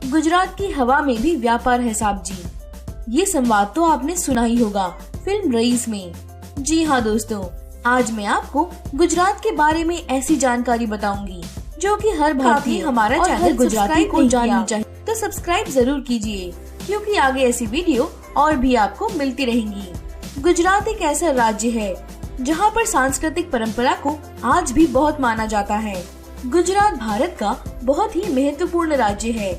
गुजरात की हवा में भी व्यापार है साहब जी। ये संवाद तो आपने सुना ही होगा फिल्म रईस में। जी हाँ दोस्तों, आज मैं आपको गुजरात के बारे में ऐसी जानकारी बताऊंगी जो कि हर भारतीय हमारा चैनल गुजराती को जाननी चाहिए। तो सब्सक्राइब जरूर कीजिए क्योंकि आगे ऐसी वीडियो और भी आपको मिलती रहेंगी। गुजरात एक ऐसा राज्य है जहाँ पर सांस्कृतिक परंपरा को आज भी बहुत माना जाता है। गुजरात भारत का बहुत ही महत्वपूर्ण राज्य है।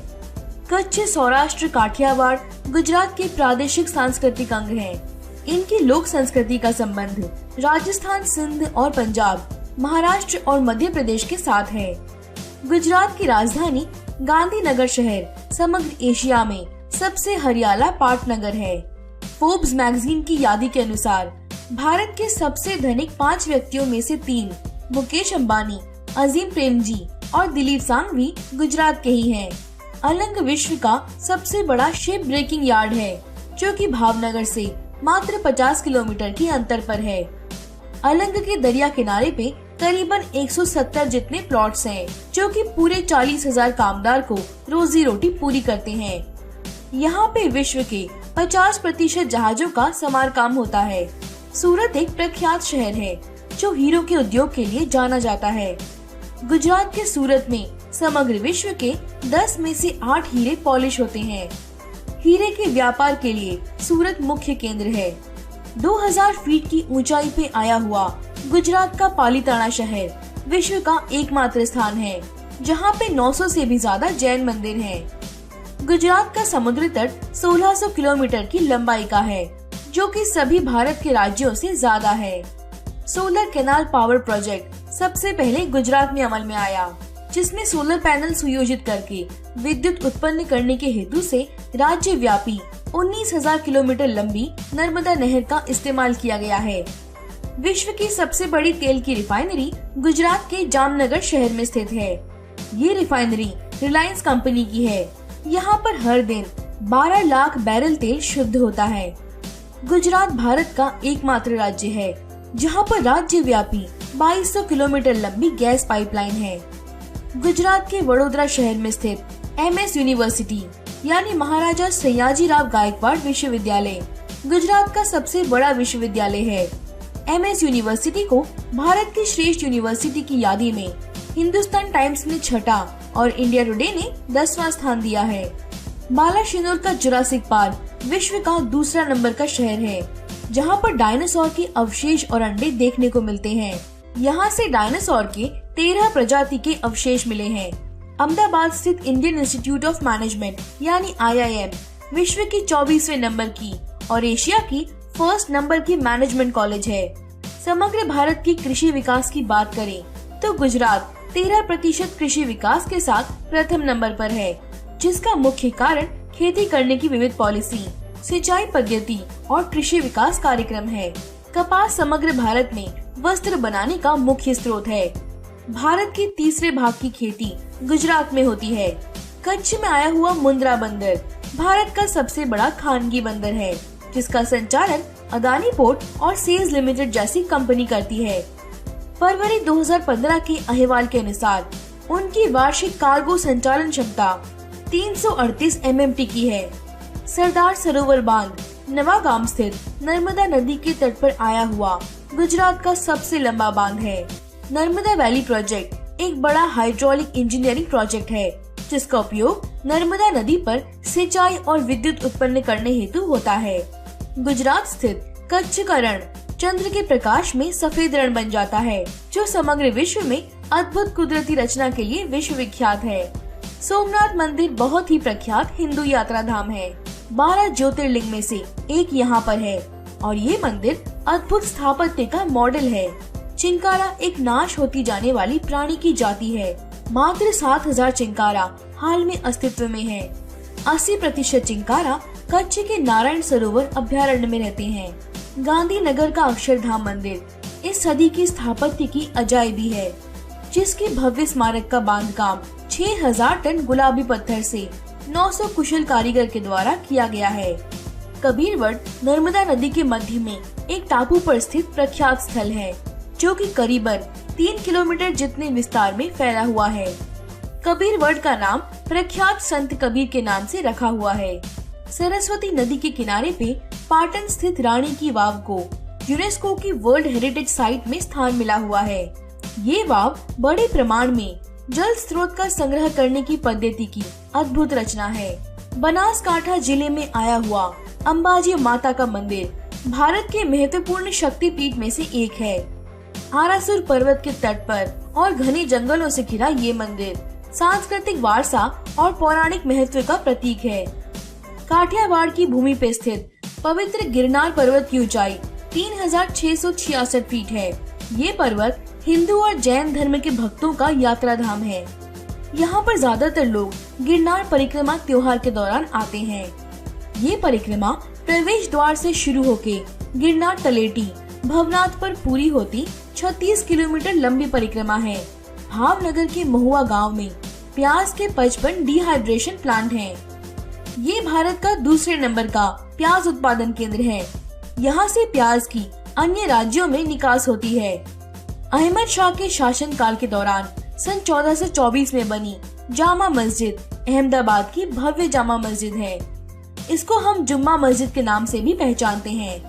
कच्छ, सौराष्ट्र, काठियावाड़ गुजरात के प्रादेशिक सांस्कृतिक अंग हैं। इनकी लोक संस्कृति का संबंध राजस्थान, सिंध और पंजाब, महाराष्ट्र और मध्य प्रदेश के साथ है। गुजरात की राजधानी गांधीनगर शहर समग्र एशिया में सबसे हरियाला पाटनगर है। फोर्ब्स मैगजीन की यादी के अनुसार भारत के सबसे धनिक 5 व्यक्तियों में से 3 मुकेश अंबानी, अजीम प्रेमजी और दिलीप सांघवी गुजरात के ही हैं। अलंग विश्व का सबसे बड़ा शिप ब्रेकिंग यार्ड है जो कि भावनगर से मात्र 50 किलोमीटर की अंतर पर है। अलंग के दरिया किनारे पे करीबन 170 जितने प्लॉट्स हैं जो कि पूरे 40,000 कामदार को रोजी रोटी पूरी करते हैं। यहाँ पे विश्व के 50% जहाजों का समारकाम होता है। सूरत एक प्रख्यात शहर है जो हीरो के उद्योग के लिए जाना जाता है। गुजरात के सूरत में समग्र विश्व के 10 में से 8 हीरे पॉलिश होते हैं। हीरे के व्यापार के लिए सूरत मुख्य केंद्र है। 2000 फीट की ऊंचाई पे आया हुआ गुजरात का पालीताना शहर विश्व का एकमात्र स्थान है जहां पे 900 से भी ज्यादा जैन मंदिर हैं। गुजरात का समुद्र तट 1600 किलोमीटर की लंबाई का है जो कि सभी भारत के राज्यों से ज्यादा है। सोलर कैनाल पावर प्रोजेक्ट सबसे पहले गुजरात में अमल में आया, जिसमें सोलर पैनल सुयोजित करके विद्युत उत्पन्न करने के हेतु से राज्य व्यापी 19,000 किलोमीटर लंबी नर्मदा नहर का इस्तेमाल किया गया है। विश्व की सबसे बड़ी तेल की रिफाइनरी गुजरात के जामनगर शहर में स्थित है। ये रिफाइनरी रिलायंस कंपनी की है। यहाँ पर हर दिन 12 लाख बैरल तेल शुद्ध होता है। गुजरात भारत का एकमात्र राज्य है जहाँ पर राज्य व्यापी 2200 किलोमीटर लंबी गैस पाइपलाइन है। गुजरात के वडोदरा शहर में स्थित MS यूनिवर्सिटी यानी महाराजा सयाजीराव गायकवाड़ विश्वविद्यालय गुजरात का सबसे बड़ा विश्वविद्यालय है। MS यूनिवर्सिटी को भारत की श्रेष्ठ यूनिवर्सिटी की यादी में हिंदुस्तान टाइम्स ने 6ठा और इंडिया टुडे ने 10वां स्थान दिया है। बालाशिनोर का जुरासिक पार्क विश्व का दूसरा नंबर का शहर है जहां पर डायनासोर के अवशेष और अंडे देखने को मिलते हैं। यहाँ से डायनासोर के 13 प्रजाति के अवशेष मिले हैं। अहमदाबाद स्थित इंडियन इंस्टीट्यूट ऑफ मैनेजमेंट यानी IIM विश्व की 24वें नंबर की और एशिया की 1st नंबर की मैनेजमेंट कॉलेज है। समग्र भारत की कृषि विकास की बात करें तो गुजरात 13% कृषि विकास के साथ प्रथम नंबर पर है, जिसका मुख्य कारण खेती करने की विविध पॉलिसी, सिंचाई पद्धति और कृषि विकास कार्यक्रम है। कपास समग्र भारत में वस्त्र बनाने का मुख्य स्रोत है। भारत के तीसरे भाग की खेती गुजरात में होती है। कच्छ में आया हुआ मुंद्रा बंदर भारत का सबसे बड़ा खानगी बंदर है, जिसका संचालन अदानी पोर्ट और सेल्स लिमिटेड जैसी कंपनी करती है। फरवरी 2015 के अहवाल के अनुसार उनकी वार्षिक कार्गो संचालन क्षमता 338 MMT की है। सरदार सरोवर बांध नवागाम स्थित नर्मदा नदी के तट पर आया हुआ गुजरात का सबसे लंबा बांध है। नर्मदा वैली प्रोजेक्ट एक बड़ा हाइड्रोलिक इंजीनियरिंग प्रोजेक्ट है जिसका उपयोग नर्मदा नदी पर सिंचाई और विद्युत उत्पन्न करने हेतु होता है। गुजरात स्थित कच्छ का रण चंद्र के प्रकाश में सफेद रण बन जाता है जो समग्र विश्व में अद्भुत कुदरती रचना के लिए विश्व विख्यात है। सोमनाथ मंदिर बहुत ही प्रख्यात हिंदू यात्रा धाम है। 12 ज्योतिर्लिंग में से एक यहाँ पर है और ये मंदिर अद्भुत स्थापत्य का मॉडल है। चिंकारा एक नाश होती जाने वाली प्राणी की जाति है। मात्र 7,000 चिंकारा हाल में अस्तित्व में है। 80% चिंकारा कच्छ के नारायण सरोवर अभ्यारण्य में रहते हैं। गांधीनगर का अक्षरधाम मंदिर इस सदी की स्थापत्य की अजायबी है, जिसके भव्य स्मारक का बांधकाम 6,000 टन गुलाबी पत्थर से 900 कुशल कारीगर के द्वारा किया गया है। कबीरवड नर्मदा नदी के मध्य में एक टापू पर स्थित प्रख्यात स्थल है जो कि करीबन 3 किलोमीटर जितने विस्तार में फैला हुआ है। कबीरवड का नाम प्रख्यात संत कबीर के नाम से रखा हुआ है। सरस्वती नदी के किनारे पे पाटन स्थित रानी की वाव को यूनेस्को की वर्ल्ड हेरिटेज साइट में स्थान मिला हुआ है। ये वाव बड़े प्रमाण में जल स्रोत का संग्रह करने की पद्धति की अद्भुत रचना है। बनासकांठा जिले में आया हुआ अंबाजी माता का मंदिर भारत के महत्वपूर्ण शक्तिपीठ में से एक है। आरासुर पर्वत के तट पर और घने जंगलों से घिरा ये मंदिर सांस्कृतिक वारसा और पौराणिक महत्व का प्रतीक है। काठियावाड़ की भूमि पे स्थित पवित्र गिरनार पर्वत की ऊंचाई 3666 फीट है। ये पर्वत हिंदू और जैन धर्म के भक्तों का यात्रा धाम है। यहाँ पर ज्यादातर लोग गिरनार परिक्रमा त्योहार के दौरान आते हैं। ये परिक्रमा प्रवेश द्वार से शुरू होके गिरनार तलेटी भवनाथ पर पूरी होती 36 किलोमीटर लंबी परिक्रमा है। भावनगर के महुआ गांव में प्याज के 55 डिहाइड्रेशन प्लांट हैं। ये भारत का दूसरे नंबर का प्याज उत्पादन केंद्र है। यहाँ से प्याज की अन्य राज्यों में निकास होती है। अहमद शाह के शासन काल के दौरान सन 1424 में बनी जामा मस्जिद अहमदाबाद की भव्य जामा मस्जिद है। इसको हम जुम्मा मस्जिद के नाम से भी पहचानते हैं।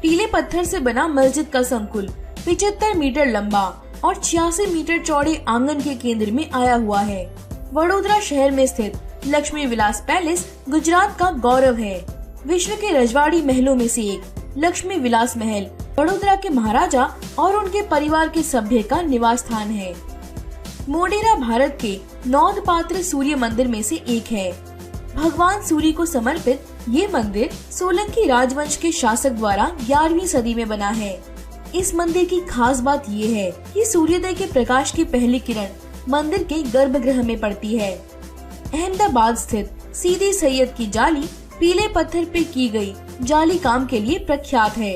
पीले पत्थर से बना मस्जिद का संकुल 75 मीटर लंबा और 86 मीटर चौड़े आंगन के केंद्र में आया हुआ है। वडोदरा शहर में स्थित लक्ष्मी विलास पैलेस गुजरात का गौरव है। विश्व के रजवाड़ी महलों में से एक लक्ष्मी विलास महल वडोदरा के महाराजा और उनके परिवार के सभ्य का निवास स्थान है। मोढेरा भारत के नौदपात्र सूर्य मंदिर में से एक है। भगवान सूर्य को समर्पित ये मंदिर सोलंकी राजवंश के शासक द्वारा 11वीं सदी में बना है। इस मंदिर की खास बात ये है कि सूर्योदय के प्रकाश की पहली किरण मंदिर के गर्भगृह में पड़ती है। अहमदाबाद स्थित सीदी सैयद की जाली पीले पत्थर पे की गई जाली काम के लिए प्रख्यात है।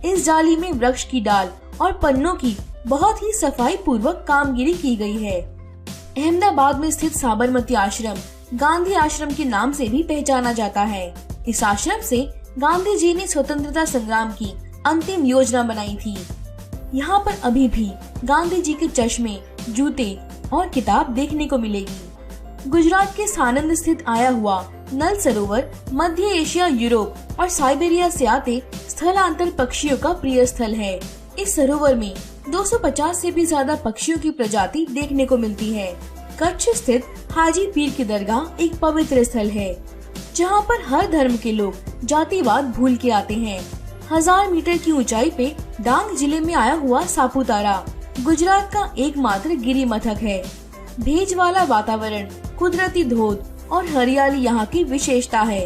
इस जाली में वृक्ष की डाल और पन्नों की बहुत ही सफाई पूर्वक कामगिरी की गई है। अहमदाबाद में स्थित साबरमती आश्रम गांधी आश्रम के नाम से भी पहचाना जाता है। इस आश्रम से गांधी जी ने स्वतंत्रता संग्राम की अंतिम योजना बनाई थी। यहाँ पर अभी भी गांधी जी के चश्मे, जूते और किताब देखने को मिलेगी। गुजरात के सानंद स्थित आया हुआ नल सरोवर मध्य एशिया, यूरोप और साइबेरिया से आते स्थलांतर पक्षियों का प्रिय स्थल है। इस सरोवर में 250 से भी ज्यादा पक्षियों की प्रजाति देखने को मिलती है। कच्छ स्थित हाजी पीर की दरगाह एक पवित्र स्थल है, जहाँ पर हर धर्म के लोग जातिवाद भूल के आते हैं। 1000 मीटर की ऊंचाई पे डांग जिले में आया हुआ सापुतारा गुजरात का एकमात्र गिरी मथक है। भेज वाला वातावरण, कुदरती धोध और हरियाली यहाँ की विशेषता है।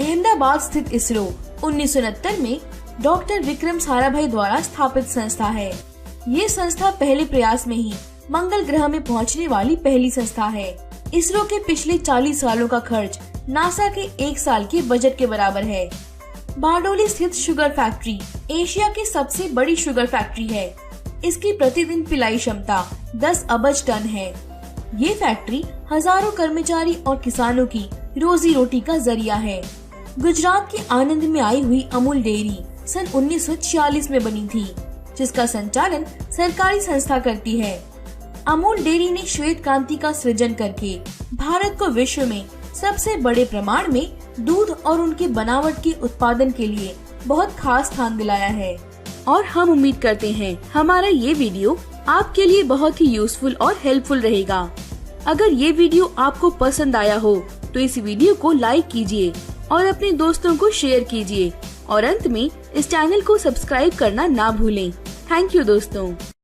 अहमदाबाद स्थित इसरो 1969 में डॉक्टर विक्रम साराभाई द्वारा स्थापित संस्था है। ये संस्था पहले प्रयास में ही मंगल ग्रह में पहुंचने वाली पहली संस्था है। इसरो के पिछले 40 सालों का खर्च नासा के 1 साल के बजट के बराबर है। बारडोली स्थित शुगर फैक्ट्री एशिया की सबसे बड़ी शुगर फैक्ट्री है। इसकी प्रतिदिन पिलाई क्षमता 10 अबज टन है। ये फैक्ट्री हजारों कर्मचारी और किसानों की रोजी रोटी का जरिया है। गुजरात के आनंद में आई हुई अमूल डेयरी सन 1946 में बनी थी, जिसका संचालन सरकारी संस्था करती है। अमूल डेयरी ने श्वेत क्रांति का सृजन करके भारत को विश्व में सबसे बड़े प्रमाण में दूध और उनके बनावट के उत्पादन के लिए बहुत खास स्थान दिलाया है। और हम उम्मीद करते हैं हमारा ये वीडियो आपके लिए बहुत ही यूजफुल और हेल्पफुल रहेगा। अगर ये वीडियो आपको पसंद आया हो तो इस वीडियो को लाइक कीजिए और अपने दोस्तों को शेयर कीजिए और अंत में इस चैनल को सब्सक्राइब करना ना भूलें। थैंक यू दोस्तों।